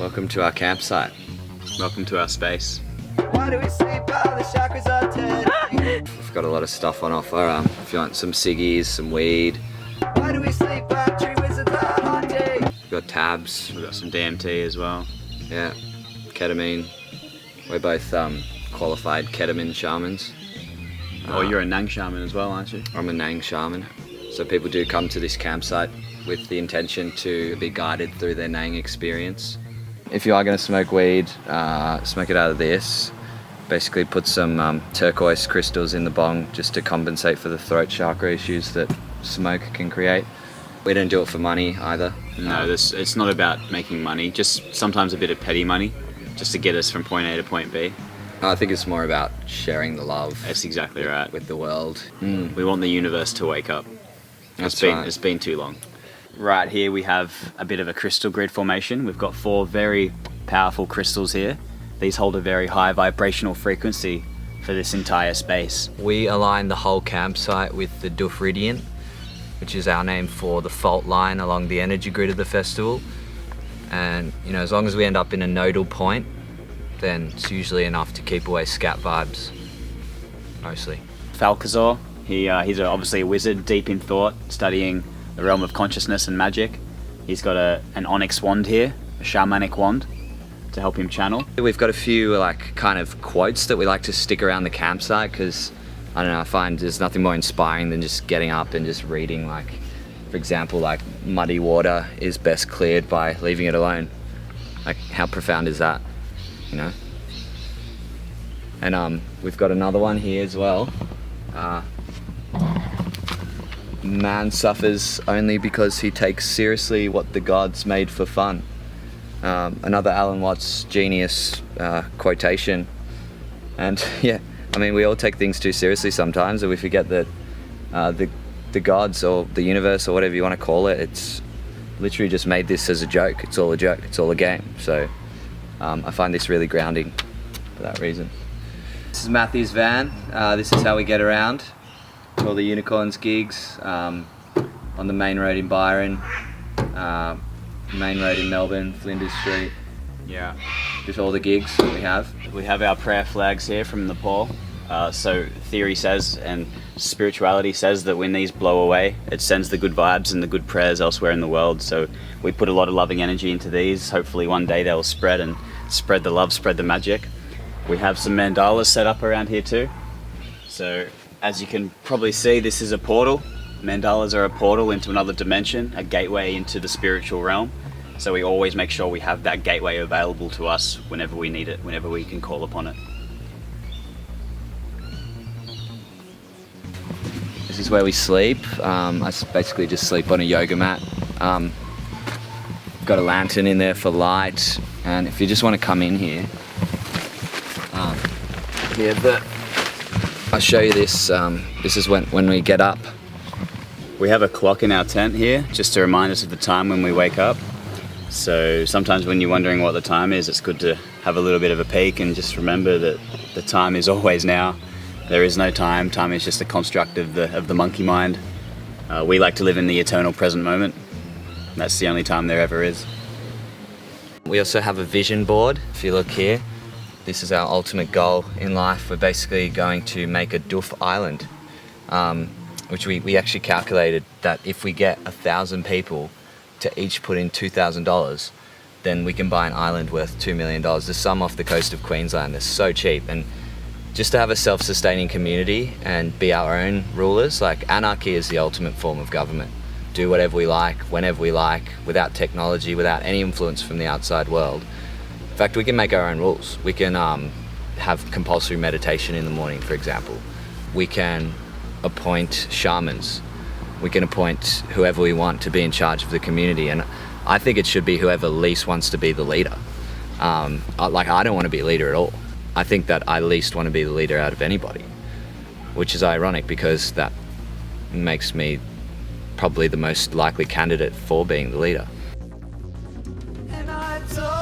Welcome to our campsite. Welcome to our space. Why do we sleep while the chakras are dead? We've got a lot of stuff on offer. If you want some ciggies, some weed. Why do we sleep while tree wizards are haunting? We've got tabs. We've got some DMT as well. Yeah, ketamine. We're both qualified ketamine shamans. Oh, you're a Nang shaman as well, aren't you? I'm a Nang shaman. So people do come to this campsite with the intention to be guided through their Nang experience. If you are going to smoke weed, smoke it out of this. Basically put some turquoise crystals in the bong just to compensate for the throat chakra issues that smoke can create. We don't do it for money either. No, it's not about making money, just sometimes a bit of petty money, just to get us from point A to point B. I think it's more about sharing the love. That's exactly right. With the world. We want the universe to wake up. It's been too long. Right here we have a bit of a crystal grid formation. We've got 4 very powerful crystals here. These hold a very high vibrational frequency for this entire space. We align the whole campsite with the Dufridian, which is our name for the fault line along the energy grid of the festival. And you know, as long as we end up in a nodal point, then it's usually enough to keep away scat vibes, mostly. Falcazor, he's obviously a wizard deep in thought, studying the realm of consciousness and magic. He's got an onyx wand here, a shamanic wand, to help him channel. We've got a few kind of quotes that we like to stick around the campsite because, I don't know, I find there's nothing more inspiring than just getting up and just reading, for example, muddy water is best cleared by leaving it alone. How profound is that, you know? And we've got another one here as well. Man suffers only because he takes seriously what the gods made for fun. Another Alan Watts genius quotation. And yeah, I mean, we all take things too seriously sometimes, and we forget that the gods or the universe or whatever you want to call it, it's literally just made this as a joke. It's all a joke, it's all a game. So I find this really grounding for that reason. This is Matthew's van. This is how we get around. All the Unicorns gigs on the main road in Byron, main road in Melbourne, Flinders Street. Yeah. Just all the gigs that we have. We have our prayer flags here from Nepal. So theory says and spirituality says that when these blow away, it sends the good vibes and the good prayers elsewhere in the world. So we put a lot of loving energy into these. Hopefully one day they'll spread and spread the love, spread the magic. We have some mandalas set up around here too. So as you can probably see, this is a portal. Mandalas are a portal into another dimension, a gateway into the spiritual realm. So we always make sure we have that gateway available to us whenever we need it, whenever we can call upon it. This is where we sleep. I basically just sleep on a yoga mat. Got a lantern in there for light, and if you just want to come in here, I'll show you this. This is when we get up. We have a clock in our tent here, just to remind us of the time when we wake up. So sometimes when you're wondering what the time is, it's good to have a little bit of a peek and just remember that the time is always now. There is no time. Time is just a construct of the monkey mind. We like to live in the eternal present moment. That's the only time there ever is. We also have a vision board. If you look here, this is our ultimate goal in life. We're basically going to make a Duf island, which we actually calculated that if we get 1,000 people to each put in $2,000, then we can buy an island worth $2 million. There's some off the coast of Queensland. They're so cheap. And just to have a self-sustaining community and be our own rulers, anarchy is the ultimate form of government. Do whatever we like, whenever we like, without technology, without any influence from the outside world. In fact, we can make our own rules. We can have compulsory meditation in the morning, for example. We can appoint shamans. We can appoint whoever we want to be in charge of the community. And I think it should be whoever least wants to be the leader. I don't want to be a leader at all. I think that I least want to be the leader out of anybody, which is ironic because that makes me probably the most likely candidate for being the leader. And I told